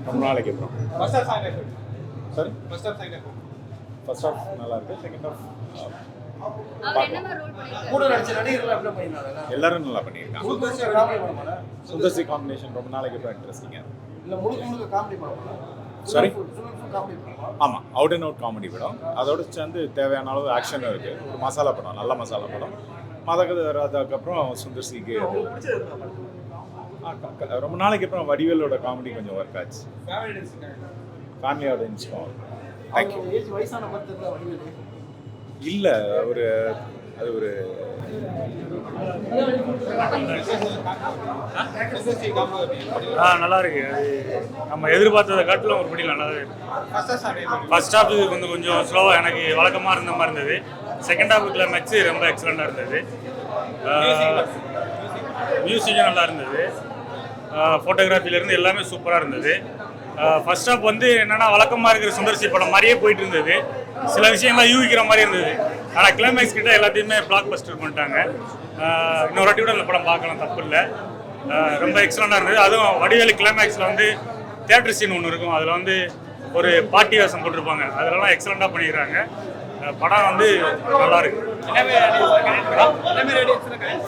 ரொம்ப நாளைக்கு அப்புறம். சாரி, ஃபர்ஸ்ட் ஹாஃப் நல்லா இருக்கு. செகண்ட் ஹாஃப் எல்லாரும் நல்லா பண்ணியிருக்காங்க. சுந்தர்சி காம்பினேஷன் ரொம்ப நாளைக்கு அப்புறம் இன்ட்ரெஸ்டிங்காக இருக்கு. சாரி, ஆமாம், அவுட் அண்ட் அவுட் காமெடி படம். அதோட சேர்ந்து தேவையான அளவு ஆக்ஷனும் இருக்குது. ஒரு மசாலா படம், நல்ல மசாலா படம். மதகது வராதுக்கப்புறம் சுந்தர்சிக்கு ரொம்ப நாளைக்கு அப்புறம் வடிவேலோட காமெடி கொஞ்சம் ஒர்க் ஆச்சு. Family audience thank you. இல்லை, அது ஒரு நல்லா இருக்கு. அது நம்ம எதிர்பார்த்ததை காட்டிலும் ஒரு படி நல்லாவே இருக்கு. ஃபர்ஸ்ட் ஹாஃப் கொஞ்சம் ஸ்லோவாக எனக்கு வழக்கமாக இருந்த மாதிரி இருந்தது. செகண்ட் ஹாஃப் கிளைமேக்ஸ் ரொம்ப எக்ஸலண்டாக இருந்தது. மியூசிக்கும் நல்லா இருந்தது. ஃபோட்டோகிராஃபிலேருந்து எல்லாமே சூப்பராக இருந்தது. ஃபர்ஸ்ட் ஹாஃப் என்னென்னா வழக்கமாக இருக்கிற சுந்தர்சி படம் மாதிரியே போயிட்டு இருந்தது. சில விஷயங்கள்லாம் யூகிக்கிற மாதிரி இருந்தது. ஆனால் கிளைமேக்ஸ் கிட்ட எல்லாத்தையுமே பிளாக் பஸ்டர் பண்ணிட்டாங்க. இன்னொரு வாட்டி கூட இந்த படம் பார்க்கலாம், தப்பு இல்லை. ரொம்ப எக்ஸலண்டாக இருந்தது. அதுவும் வடிவேலு கிளைமேக்ஸில் தியேட்டர் சீன் ஒன்று இருக்கும். அதில் ஒரு பார்ட்டி வேஷம் போட்டிருப்பாங்க. அதெல்லாம் எக்ஸலண்டாக பண்ணிக்கிறாங்க. படம் நல்லா இருக்கு.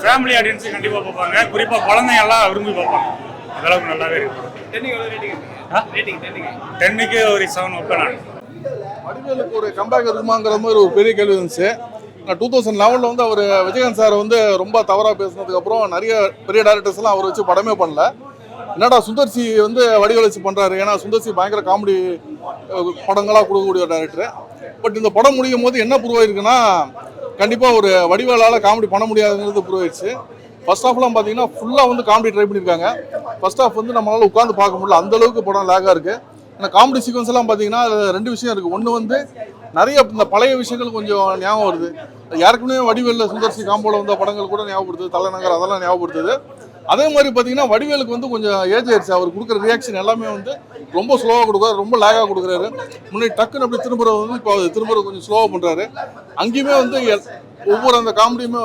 ஃபேமிலி ஆடியன்ஸு கண்டிப்பாக பார்ப்பாங்க. குறிப்பாக குழந்தைங்க எல்லாம் விரும்பி பார்ப்பாங்க. அதளவுக்கு நல்லாவே இருக்கு. 10க்கு ஒரு 7 வைப்பேன் நான். வடிவேலுக்கு ஒரு கம்பேக் இருக்குமாங்கிற மாதிரி ஒரு பெரிய கேள்வி இருந்துச்சு. 2011 அவர் விஜயகாந்த் சார் ரொம்ப தவறாக பேசினதுக்கப்புறம் நிறைய பெரிய டேரக்டர்ஸ்லாம் அவர் வச்சு படமே பண்ணல. என்னடா சுந்தர்சி வடிவேலு வச்சு பண்ணுறாரு. ஏன்னா சுந்தர்சி பயங்கர காமெடி படங்களாக கொடுக்கக்கூடிய டேரக்டர். பட் இந்த படம் முடியும் போது என்ன ப்ரூவ் ஆயிருக்குன்னா, கண்டிப்பாக ஒரு வடிவேலால் காமெடி பண்ண முடியாதுங்கிறது ப்ரூவ் ஆயிடுச்சு. ஃபர்ஸ்ட் ஹாஃப்லாம் பார்த்தீங்கன்னா ஃபுல்லாக காமெடி ட்ரை பண்ணியிருக்காங்க. ஃபர்ஸ்ட் ஹாஃப் நம்மளால் உட்காந்து பார்க்க முடியல, அந்தளவுக்கு படம் லேகாக இருக்குது. ஏன்னா காமெடி சீக்வன்ஸ் எல்லாம் பார்த்தீங்கன்னா ரெண்டு விஷயம் இருக்குது. ஒன்று நிறைய இந்த பழைய விஷயங்கள் கொஞ்சம் ஞாபகம் வருது. யாருக்குமே வடிவேலில் சுந்தர்சி காம்போல வந்த படங்கள் கூட ஞாபகப்படுத்துது. தலைநகர் அதெல்லாம் ஞாபகப்படுத்துது. அதே மாதிரி பார்த்தீங்கன்னா வடிவேலுக்கு கொஞ்சம் ஏஜ் ஆயிடுச்சு. அவர் கொடுக்குற ரியாக்ஷன் எல்லாமே ரொம்ப ஸ்லோவாக கொடுக்குறாரு, ரொம்ப லேகாக கொடுக்குறாரு. முன்னாடி டக்குன்னு அப்படி திரும்புறது இப்போ திரும்புறது கொஞ்சம் ஸ்லோவாக பண்ணுறாரு. அங்கேயுமே ஒவ்வொரு அந்த காமெடியுமே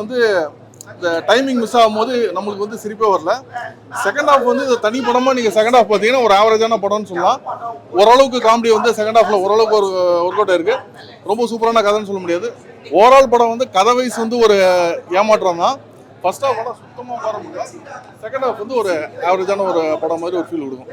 இந்த டைமிங் மிஸ் ஆகும்போது நம்மளுக்கு சிரிப்பே வரல. செகண்ட் ஹாஃப் இது தனி படமாக நீங்கள் செகண்ட் ஹாஃப் பார்த்தீங்கன்னா ஒரு ஆவரேஜான படம்னு சொல்லலாம். ஓரளவுக்கு காமெடி செகண்ட் ஹாஃபில் ஓரளவுக்கு ஒரு ஒர்க் அவுட் இருக்குது. ரொம்ப சூப்பரான கதைன்னு சொல்ல முடியாது. ஓவரால் படம் கதை வைஸ் ஒரு ஏமாற்றம் தான். ஃபர்ஸ்ட் ஹாஃப் படம் சுத்தமாக வர முடியாது. செகண்ட் ஹாஃப் ஒரு ஆவரேஜான ஒரு படம் மாதிரி ஒரு ஃபீல் கொடுக்கும்.